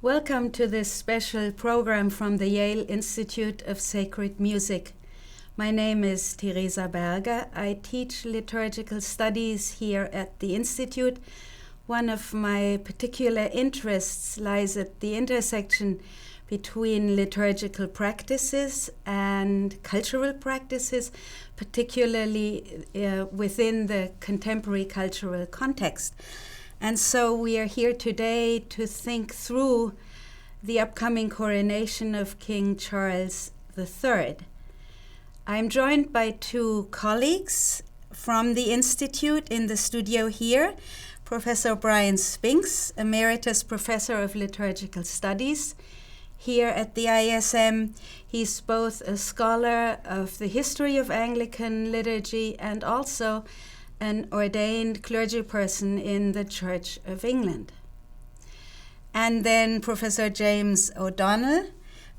Welcome to this special program from the Yale Institute of Sacred Music. My name is Teresa Berger. I teach liturgical studies here at the Institute. One of my particular interests lies at the intersection between liturgical practices and cultural practices, particularly within the contemporary cultural context. And so we are here today to think through the upcoming coronation of King Charles III. I'm joined by two colleagues from the Institute in the studio here, Professor Bryan Spinks, Emeritus Professor of Liturgical Studies here at the ISM. He's both a scholar of the history of Anglican liturgy and also an ordained clergy person in the Church of England. And then Professor James O'Donnell,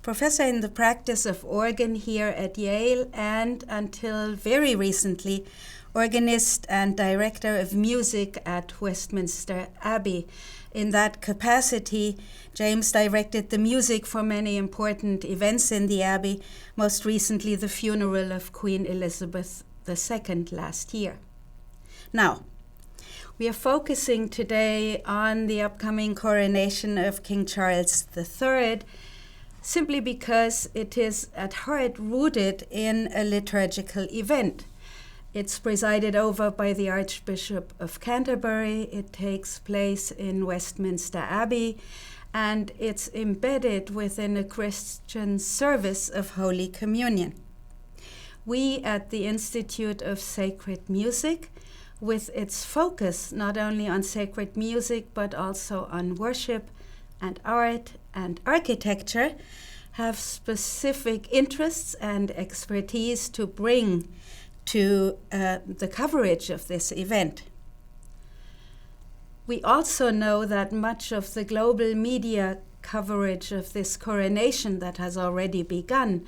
professor in the practice of organ here at Yale and until very recently, organist and director of music at Westminster Abbey. In that capacity, James directed the music for many important events in the Abbey, most recently the funeral of Queen Elizabeth II last year. Now, we are focusing today on the upcoming coronation of King Charles III simply because it is at heart rooted in a liturgical event. It's presided over by the Archbishop of Canterbury. It takes place in Westminster Abbey, and it's embedded within a Christian service of Holy Communion. We at the Institute of Sacred Music, with its focus not only on sacred music but also on worship and art and architecture, have specific interests and expertise to bring to the coverage of this event. We also know that much of the global media coverage of this coronation that has already begun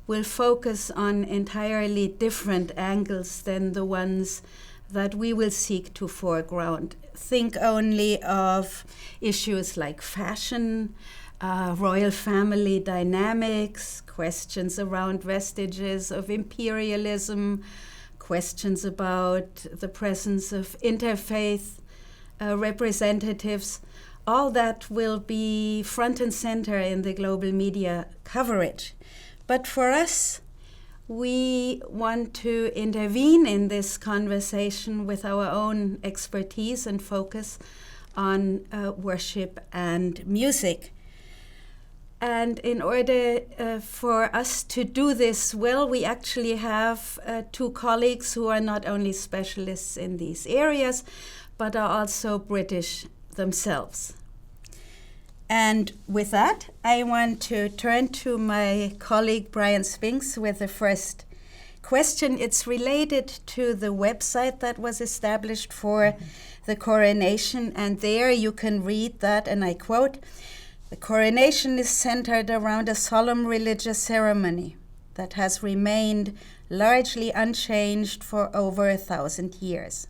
will focus on entirely different angles than the ones that we will seek to foreground. Think only of issues like fashion, royal family dynamics, questions around vestiges of imperialism, questions about the presence of interfaith representatives. All that will be front and center in the global media coverage. But for us, we want to intervene in this conversation with our own expertise and focus on worship and music. And in order for us to do this well, we actually have two colleagues who are not only specialists in these areas, but are also British themselves. And with that, I want to turn to my colleague Bryan Spinks with the first question. It's related to the website that was established for the coronation, and there you can read that, and I quote, "The coronation is centered around a solemn religious ceremony that has remained largely unchanged for over 1,000 years."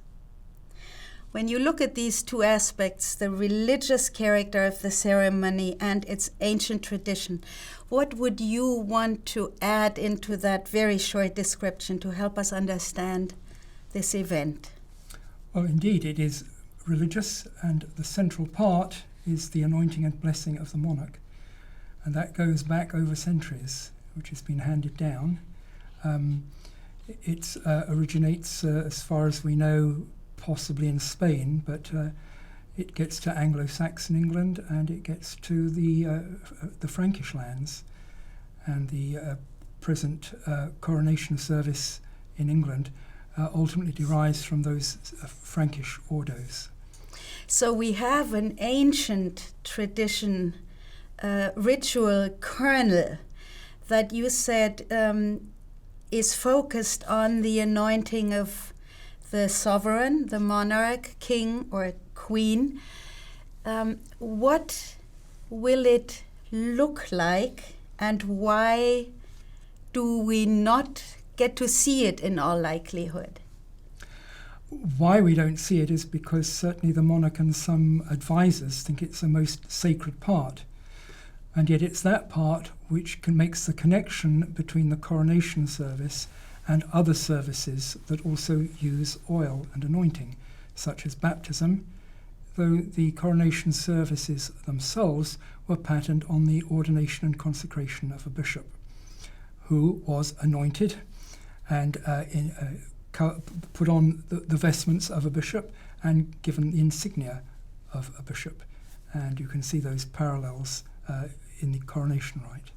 When you look at these two aspects, the religious character of the ceremony and its ancient tradition, what would you want to add into that very short description to help us understand this event? Well, indeed, it is religious, and the central part is the anointing and blessing of the monarch. And that goes back over centuries, which has been handed down. It originates, as far as we know, possibly in Spain, but it gets to Anglo-Saxon England, and it gets to the Frankish lands, and the present coronation service in England ultimately derives from those Frankish ordos. So we have an ancient tradition, ritual kernel that you said is focused on the anointing of the sovereign, the monarch, king or queen. What will it look like, and why do we not get to see it in all likelihood? Why we don't see it is because certainly the monarch and some advisors think it's the most sacred part. And yet it's that part which makes the connection between the coronation service and other services that also use oil and anointing, such as baptism, though the coronation services themselves were patterned on the ordination and consecration of a bishop, who was anointed and put on the vestments of a bishop and given the insignia of a bishop. And you can see those parallels in the coronation rite.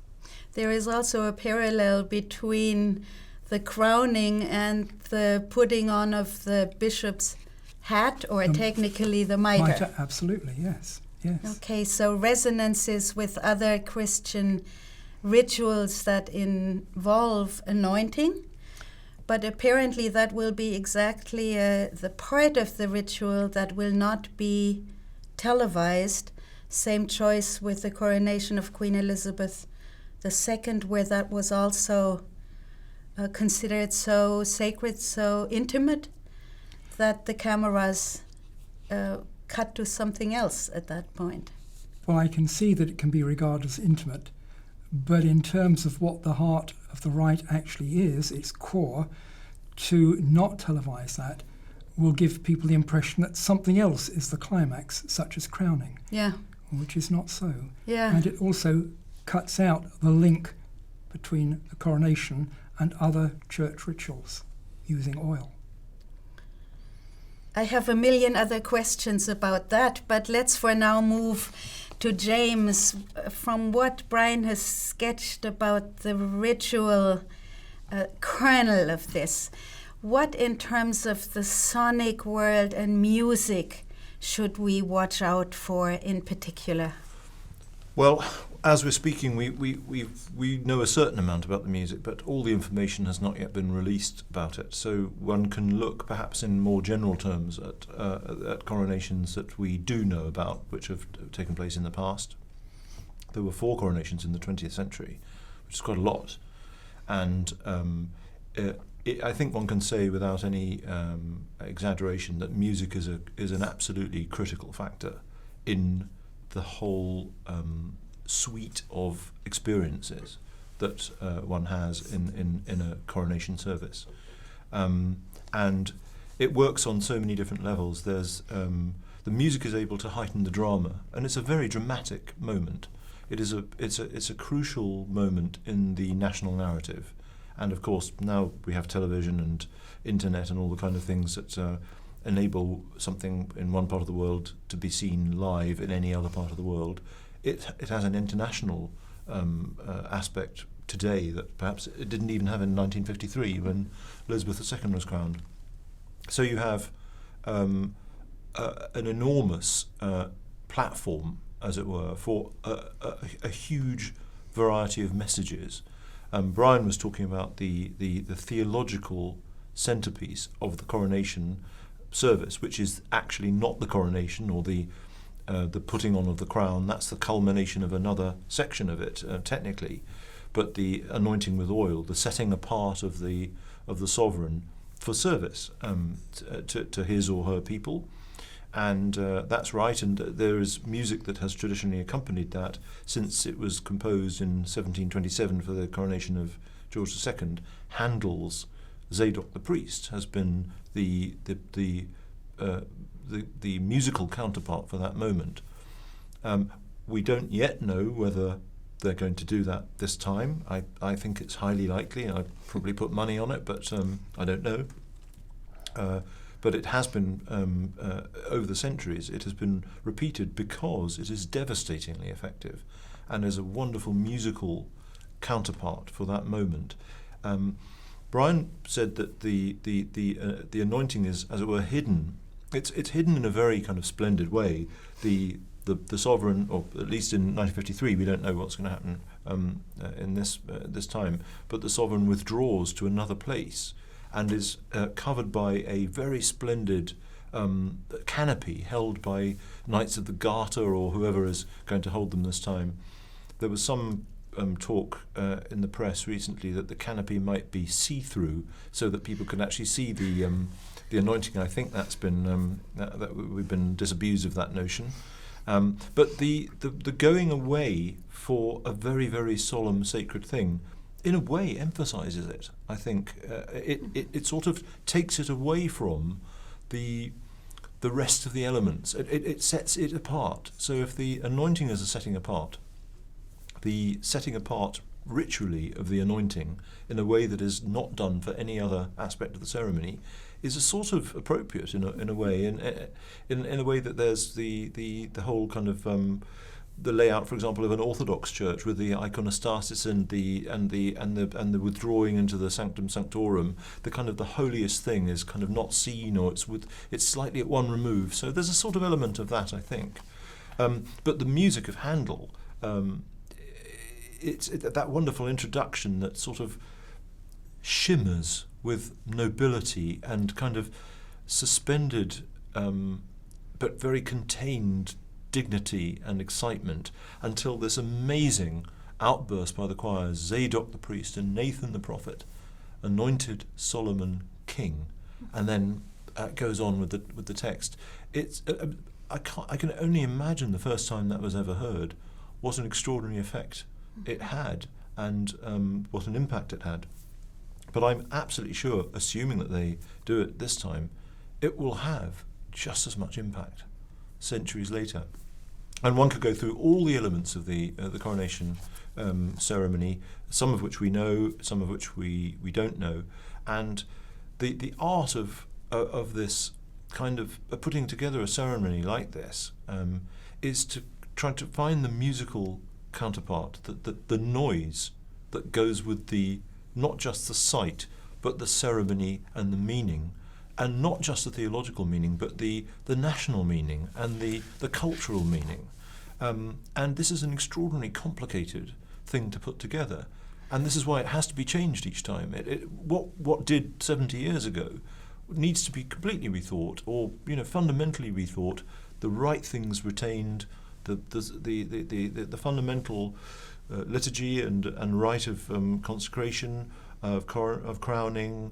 There is also a parallel between the crowning and the putting on of the bishop's hat, or technically the mitre. Mitre, absolutely, yes. Okay, so resonances with other Christian rituals that involve anointing, but apparently that will be exactly the part of the ritual that will not be televised. Same choice with the coronation of Queen Elizabeth II, where that was also considered so sacred, so intimate, that the cameras cut to something else at that point. Well, I can see that it can be regarded as intimate, but in terms of what the heart of the rite actually is, its core, to not televise that will give people the impression that something else is the climax, such as crowning. Yeah. Which is not so. Yeah. And it also cuts out the link between the coronation and other church rituals using oil. I have a million other questions about that, but let's for now move to James. From what Bryan has sketched about the ritual kernel of this, what in terms of the sonic world and music should we watch out for in particular? Well, as we're speaking, we know a certain amount about the music, but all the information has not yet been released about it. So one can look, perhaps in more general terms, at coronations that we do know about, which have taken place in the past. There were 4 coronations in the 20th century, which is quite a lot, and I think one can say without any exaggeration that music is an absolutely critical factor in the whole suite of experiences that one has in a coronation service. And it works on so many different levels. There's the music is able to heighten the drama, and it's a very dramatic moment. It's a crucial moment in the national narrative. And of course, now we have television and internet and all the kind of things that enable something in one part of the world to be seen live in any other part of the world. It has an international aspect today that perhaps it didn't even have in 1953 when Elizabeth II was crowned. So you have an enormous platform, as it were, for a huge variety of messages. Bryan was talking about the theological centerpiece of the coronation service, which is actually not the coronation or the putting on of the crown. That's the culmination of another section of it, technically, but the anointing with oil, the setting apart of the sovereign for service to his or her people. And that's right, and there is music that has traditionally accompanied that since it was composed in 1727 for the coronation of George II. Handel's Zadok the Priest has been the musical counterpart for that moment. We don't yet know whether they're going to do that this time. I think it's highly likely. I'd probably put money on it, but I don't know. But it has been, over the centuries, it has been repeated because it is devastatingly effective and is a wonderful musical counterpart for that moment. Bryan said that the anointing is, as it were, hidden. It's hidden in a very kind of splendid way. The sovereign, or at least in 1953, we don't know what's going to happen in this time, but the sovereign withdraws to another place and is covered by a very splendid canopy held by Knights of the Garter or whoever is going to hold them this time. There was some talk in the press recently that the canopy might be see-through so that people can actually see the anointing. I think that's been that we've been disabused of that notion. But the going away for a very, very solemn sacred thing, in a way, emphasises it. I think it sort of takes it away from the rest of the elements. It sets it apart. So if the anointing is a setting apart, the setting apart ritually of the anointing in a way that is not done for any other aspect of the ceremony is a sort of appropriate in a way, in a way that there's the whole kind of the layout, for example, of an Orthodox church with the iconostasis and the withdrawing into the sanctum sanctorum. The kind of the holiest thing is kind of not seen, or it's slightly at one remove. So there's a sort of element of that, I think. But the music of Handel, it's that wonderful introduction that sort of shimmers with nobility and kind of suspended but very contained dignity and excitement, until this amazing outburst by the choir, Zadok the priest and Nathan the prophet anointed Solomon king, and then goes on with the text. It's I can only imagine the first time that was ever heard, what an extraordinary effect it had, and what an impact it had. But I'm absolutely sure, assuming that they do it this time, it will have just as much impact centuries later. And one could go through all the elements of the coronation ceremony, some of which we know, some of which we don't know, and the art of this kind of putting together a ceremony like this is to try to find the musical counterpart, the noise that goes with not just the site, but the ceremony and the meaning, and not just the theological meaning, but the national meaning and the cultural meaning. And this is an extraordinarily complicated thing to put together, and this is why it has to be changed each time. What did 70 years ago needs to be completely rethought, or fundamentally rethought. The right things retained, the fundamental liturgy and rite of consecration, of crowning,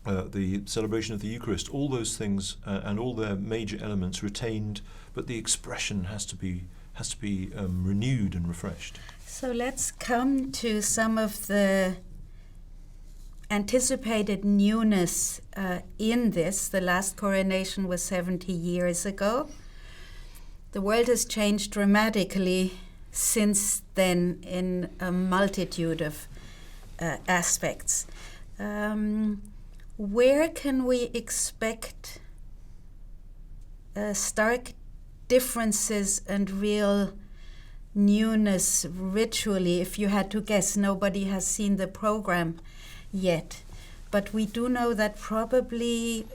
the celebration of the Eucharist, all those things and all their major elements retained, but the expression has to be renewed and refreshed. So let's come to some of the anticipated newness in this. The last coronation was 70 years ago. The world has changed dramatically since then in a multitude of aspects. Where can we expect stark differences and real newness ritually? If you had to guess, nobody has seen the program yet. But we do know that probably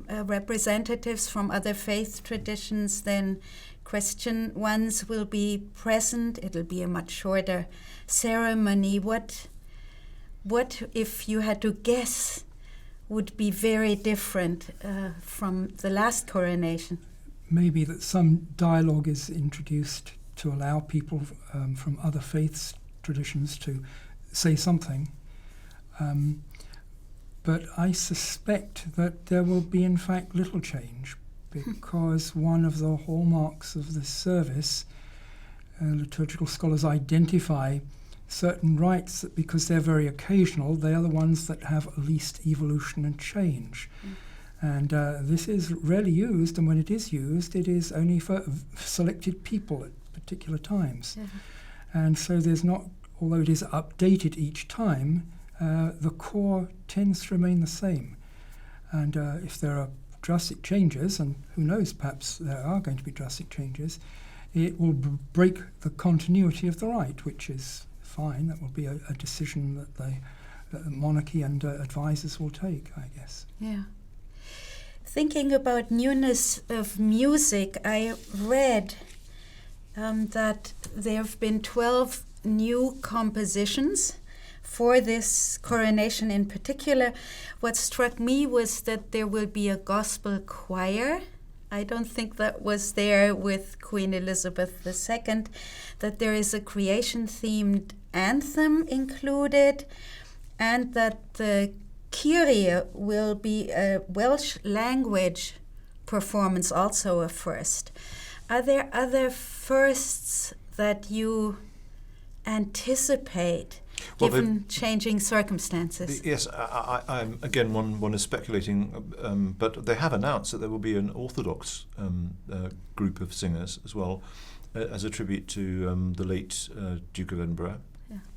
representatives from other faith traditions than Christian ones will be present. It'll be a much shorter ceremony. What if you had to guess, would be very different from the last coronation? Maybe that some dialogue is introduced to allow people from other faiths traditions to say something. But I suspect that there will be, in fact, little change, because one of the hallmarks of this service, liturgical scholars identify certain rites that, because they're very occasional, they are the ones that have least evolution and change. And this is rarely used, and when it is only for selected people at particular times. And so there's not, although it is updated each time, the core tends to remain the same. And if there are drastic changes, and who knows, perhaps there are going to be drastic changes, it will break the continuity of the rite, which is fine. That will be a decision that the monarchy and advisors will take, I guess. Yeah. Thinking about newness of music, I read that there have been 12 new compositions for this coronation in particular. What struck me was that there will be a gospel choir. I don't think that was there with Queen Elizabeth II, that there is a creation-themed anthem included, and that the Kyrie will be a Welsh language performance, also a first. Are there other firsts that you anticipate, given changing circumstances? Yes, I'm again, one is speculating, but they have announced that there will be an Orthodox group of singers as well, as a tribute to the late Duke of Edinburgh,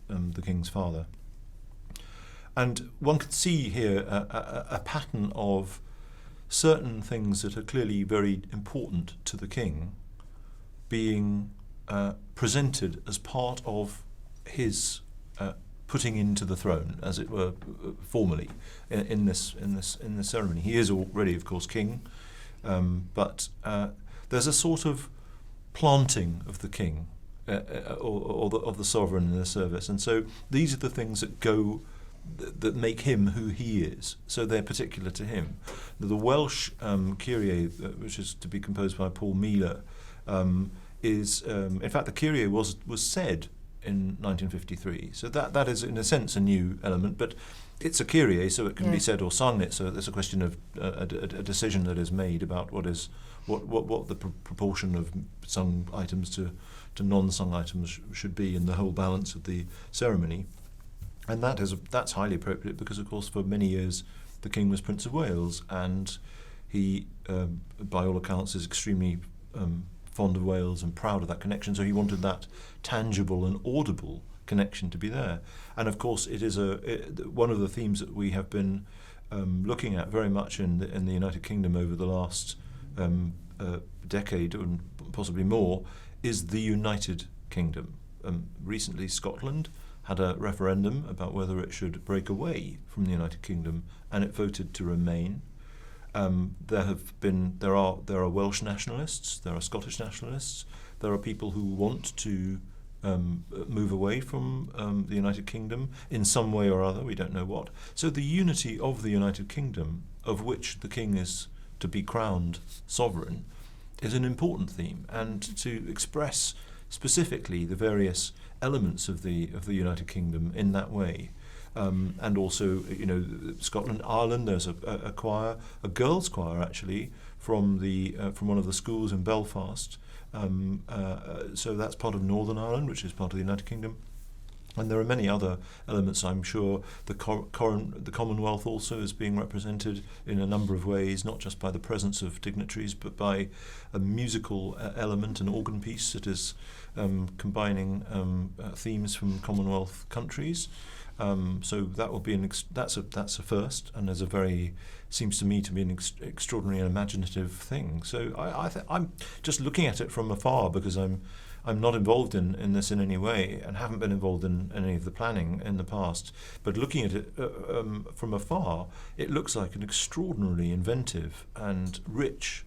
the King's father. And one can see here a pattern of certain things that are clearly very important to the King being presented as part of his putting into the throne, as it were, formally in this ceremony. He is already, of course, king, but there's a sort of planting of the king of the sovereign in the service, and so these are the things that make him who he is. So they're particular to him. The Welsh Kyrie, which is to be composed by Paul Mealer, is in fact the Kyrie was said in 1953. So that is in a sense a new element, but it's a Kyrie, so it can be said or sung. So there's a question of a decision that is made about what the proportion of sung items to non-sung items should be in the whole balance of the ceremony. And that's highly appropriate because, of course, for many years the King was Prince of Wales, and he, by all accounts, is extremely fond of Wales and proud of that connection. So he wanted that tangible and audible connection to be there. And of course, it is one of the themes that we have been looking at very much in the United Kingdom over the last decade and possibly more, is the United Kingdom. Recently, Scotland had a referendum about whether it should break away from the United Kingdom, and it voted to remain. There are Welsh nationalists, there are Scottish nationalists, there are people who want to move away from the United Kingdom in some way or other, we don't know what. So the unity of the United Kingdom, of which the King is to be crowned sovereign, is an important theme, and to express specifically the various elements of the United Kingdom in that way. And also, Scotland, Ireland. There's a choir, a girls' choir actually, from one of the schools in Belfast. So that's part of Northern Ireland, which is part of the United Kingdom. And there are many other elements, I'm sure. The Commonwealth also is being represented in a number of ways, not just by the presence of dignitaries, but by a musical element, an organ piece that is combining themes from Commonwealth countries. So that will be that's a first, and seems to me to be an extraordinary and imaginative thing. So I'm just looking at it from afar, because I'm not involved in this in any way, and haven't been involved in any of the planning in the past. But looking at it from afar, it looks like an extraordinarily inventive and rich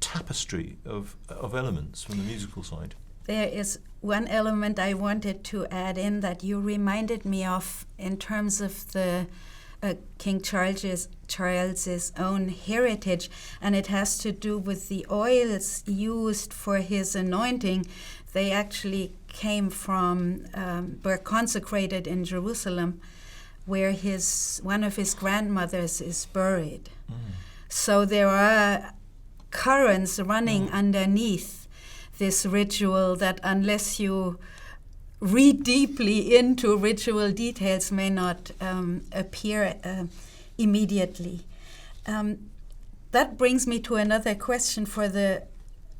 tapestry of elements from the musical side. There is one element I wanted to add in that you reminded me of in terms of the King Charles's own heritage, and it has to do with the oils used for his anointing. They actually came from, were consecrated in Jerusalem, where one of his grandmothers is buried. So there are currents running underneath this ritual that, unless you read deeply into ritual details, may not appear immediately. That brings me to another question for the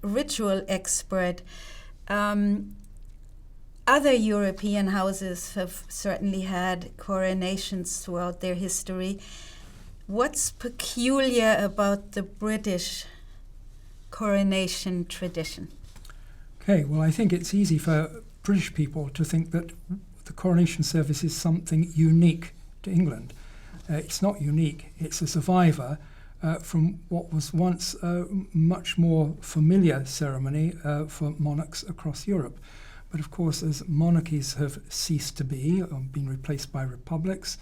ritual expert. Other European houses have certainly had coronations throughout their history. What's peculiar about the British coronation tradition? Okay, well, I think it's easy for British people to think that the coronation service is something unique to England. It's not unique. It's a survivor from what was once a much more familiar ceremony for monarchs across Europe. But of course, as monarchies have ceased to be, or been replaced by republics,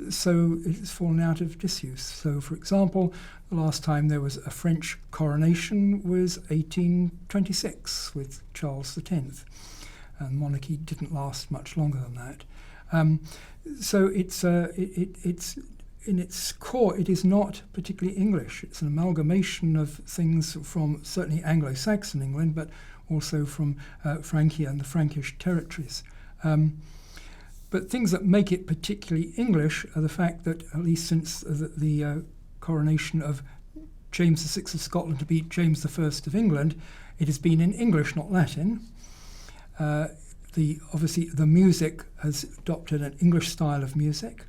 so it's fallen out of disuse. So, for example, the last time there was a French coronation was 1826 with Charles X. And monarchy didn't last much longer than that. So it's in its core, it is not particularly English. It's an amalgamation of things from certainly Anglo-Saxon England, but also from Francia and the Frankish territories. But things that make it particularly English are the fact that, at least since the coronation of James VI of Scotland to be James I of England, it has been in English, not Latin. Obviously, the music has adopted an English style of music.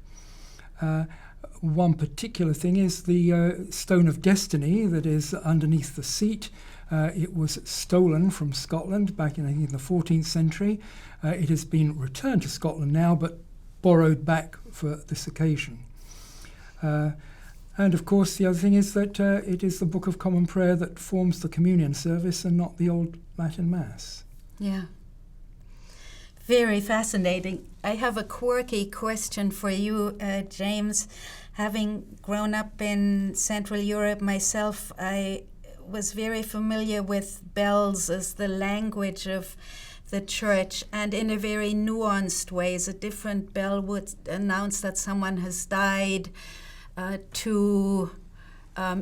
One particular thing is the Stone of Destiny that is underneath the seat. It was stolen from Scotland back in, I think, the 14th century. It has been returned to Scotland now, but borrowed back for this occasion. And of course, the other thing is that it is the Book of Common Prayer that forms the communion service and not the old Latin Mass. Yeah. Very fascinating. I have a quirky question for you, James. Having grown up in Central Europe myself, I was very familiar with bells as the language of the church, and in a very nuanced way. A different bell would announce that someone has died, to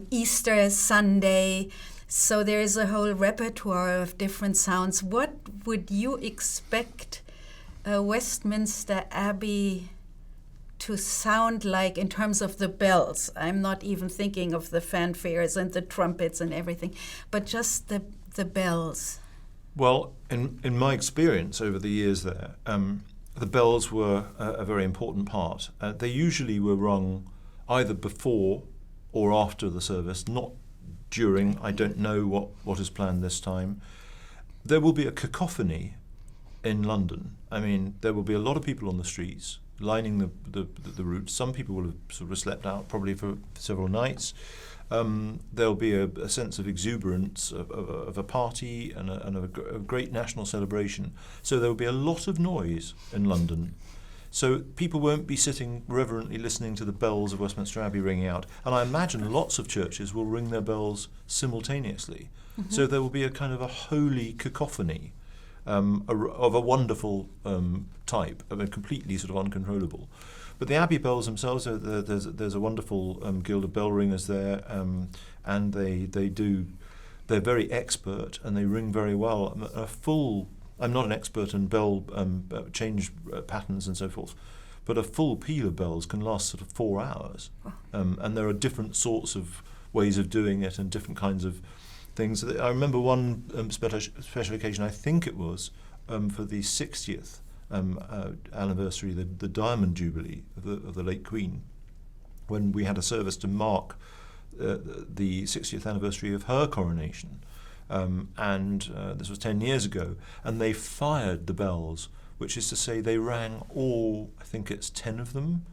Easter Sunday. So there is a whole repertoire of different sounds. What would you expect Westminster Abbey to sound like in terms of the bells? I'm not even thinking of the fanfares and the trumpets and everything, but just the bells. Well, in my experience over the years there, the bells were a very important part. They usually were rung either before or after the service, not during. I don't know what is planned this time. There will be a cacophony in London. I mean, there will be a lot of people on the streets lining the route. Some people will have sort of slept out probably for several nights. There'll be a sense of exuberance of a party and a great national celebration. So there will be a lot of noise in London. So people won't be sitting reverently listening to the bells of Westminster Abbey ringing out. And I imagine lots of churches will ring their bells simultaneously. Mm-hmm. So there will be a kind of a holy cacophony of a wonderful type, of a completely sort of uncontrollable. But the Abbey bells themselves, there's a wonderful guild of bell ringers there, and they're very expert and they ring very well. I'm not an expert in bell change patterns and so forth, but a full peal of bells can last sort of 4 hours. And there are different sorts of ways of doing it and different kinds of things. I remember one special occasion, I think it was for the 60th anniversary, the Diamond Jubilee of the late Queen, when we had a service to mark the 60th anniversary of her coronation. This was 10 years ago, and they fired the bells, which is to say they rang all, I think it's 10 of them,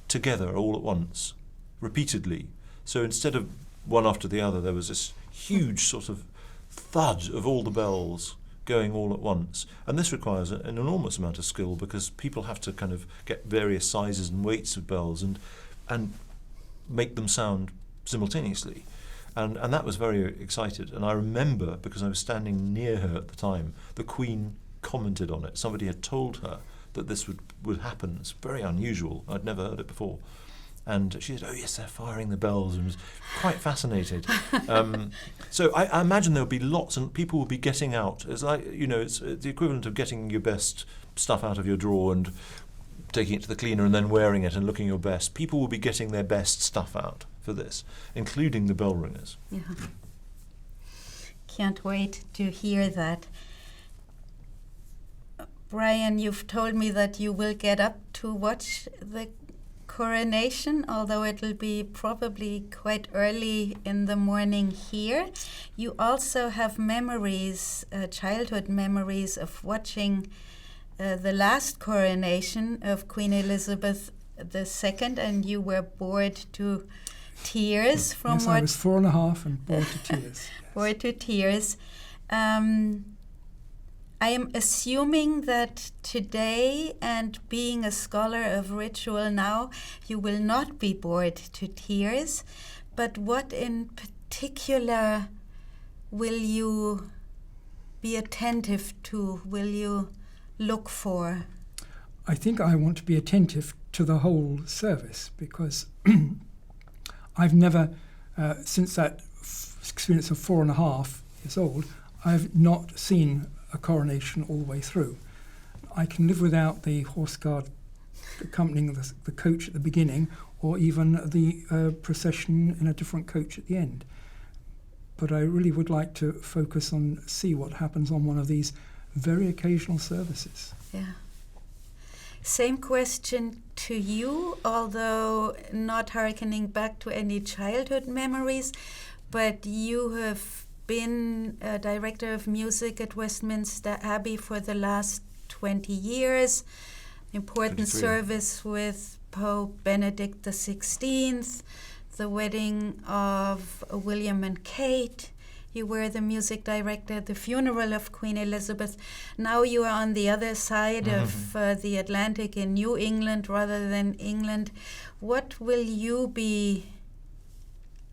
together all at once, repeatedly. So instead of one after the other, there was this huge sort of thud of all the bells going all at once. And this requires an enormous amount of skill, because people have to kind of get various sizes and weights of bells and make them sound simultaneously. And that was very excited. And I remember, because I was standing near her at the time, the Queen commented on it. Somebody had told her that this would happen. It's very unusual. I'd never heard it before. And she said, "Oh yes, they're firing the bells," and was quite fascinated. So I imagine there'll be lots, and people will be getting out. It's like, it's the equivalent of getting your best stuff out of your drawer and taking it to the cleaner and then wearing it and looking your best. People will be getting their best stuff out for this, including the bell ringers. Yeah. Can't wait to hear that. Bryan, you've told me that you will get up to watch the coronation, although it will be probably quite early in the morning here. You also have memories, childhood memories of watching the last coronation of Queen Elizabeth II, and you were bored to tears from yes, what... I was 4.5 and bored to tears. Bored to tears. I am assuming that today, and being a scholar of ritual now, you will not be bored to tears, but what in particular will you be attentive to, will you look for? I think I want to be attentive to the whole service, because I've never, since that experience of 4.5 years old, I've not seen a coronation all the way through. I can live without the horse guard accompanying the coach at the beginning, or even the procession in a different coach at the end. But I really would like to focus on, see what happens on one of these very occasional services. Yeah. Same question to you, although not hearkening back to any childhood memories, but you have been a director of music at Westminster Abbey for the last 20 years. Important 23. Service with Pope Benedict XVI, the wedding of William and Kate. You were the music director at the funeral of Queen Elizabeth. Now you are on the other side of the Atlantic in New England rather than England. What will you be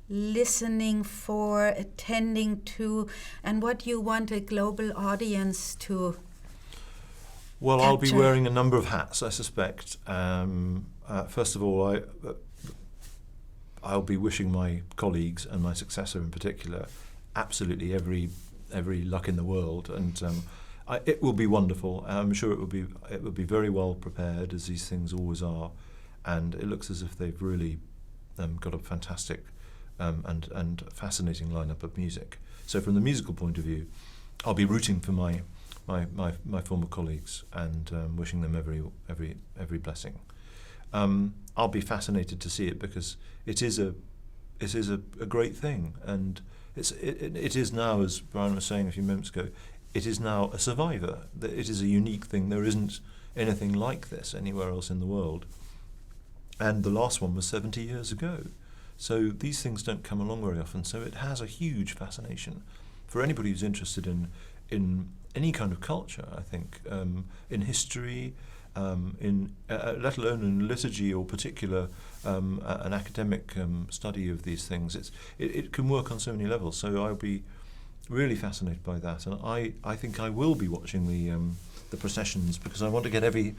listening for, attending to, and what do you want a global audience to Well, capture? I'll be wearing a number of hats, I suspect. First of all, I'll be wishing my colleagues and my successor in particular absolutely every luck in the world, and it will be wonderful. I'm sure it will be very well prepared, as these things always are, and it looks as if they've really got a fantastic and fascinating lineup of music. So from the musical point of view, I'll be rooting for my former colleagues and wishing them every blessing. I'll be fascinated to see it, because it is a great thing, and it is now, as Bryan was saying a few moments ago, it is now a survivor. It is a unique thing. There isn't anything like this anywhere else in the world, and the last one was 70 years ago. So these things don't come along very often. So it has a huge fascination for anybody who's interested in any kind of culture, I think, in history, let alone in liturgy or particular an academic study of these things. It can work on so many levels. So I'll be really fascinated by that, and I think I will be watching the processions, because I want to get every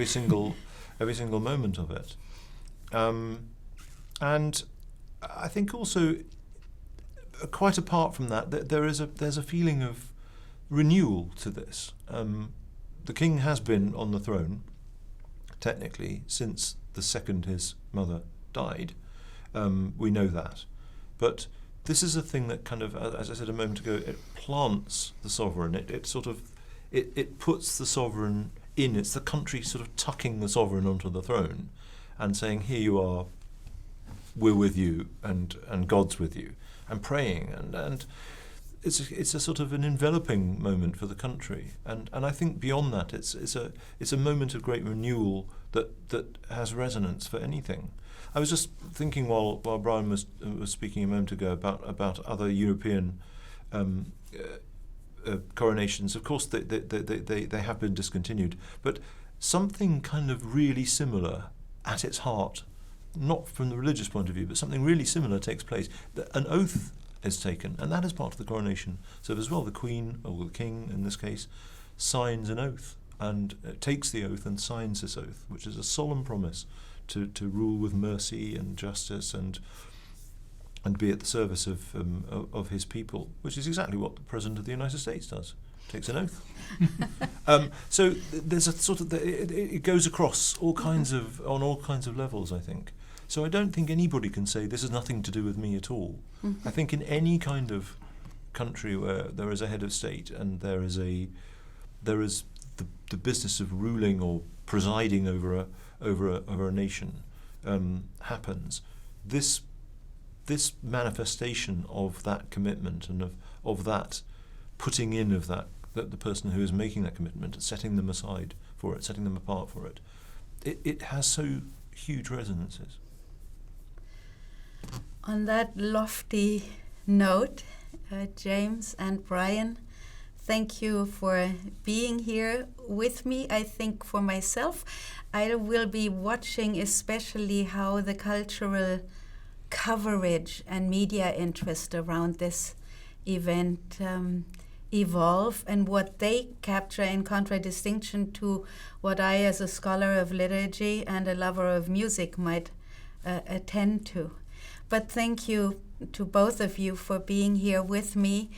single moment of it. And I think also, quite apart from that, there's a feeling of renewal to this. The king has been on the throne, technically, since the second his mother died. We know that. But this is a thing that kind of, as I said a moment ago, it plants the sovereign. It puts the sovereign in. It's the country sort of tucking the sovereign onto the throne and saying, here you are, we're with you, and God's with you, and praying, and it's a sort of an enveloping moment for the country, and I think beyond that it's a moment of great renewal that has resonance for anything. I was just thinking while Bryan was speaking a moment ago about other European coronations. Of course, they have been discontinued, but something kind of really similar at its heart, not from the religious point of view, but something really similar takes place. An oath is taken, and that is part of the coronation. So as well, the Queen, or the King in this case, signs an oath, and takes the oath and signs this oath, which is a solemn promise to rule with mercy and justice and be at the service of his people, which is exactly what the President of the United States does. Takes an oath. So there's a sort of it goes across on all kinds of levels, I think. So I don't think anybody can say this has nothing to do with me at all. I think in any kind of country where there is a head of state and there is the business of ruling or presiding over a nation happens, this manifestation of that commitment and of that putting in of that the person who is making that commitment, setting them aside for it, setting them apart for it, it has so huge resonances. On that lofty note, James and Bryan, thank you for being here with me. I think for myself, I will be watching especially how the cultural coverage and media interest around this event evolve and what they capture in contradistinction to what I, as a scholar of liturgy and a lover of music, might attend to. But thank you to both of you for being here with me.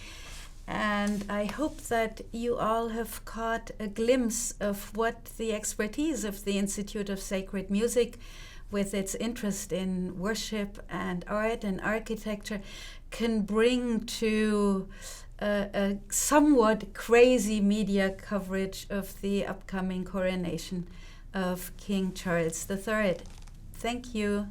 And I hope that you all have caught a glimpse of what the expertise of the Institute of Sacred Music, with its interest in worship and art and architecture, can bring to a somewhat crazy media coverage of the upcoming coronation of King Charles III. Thank you.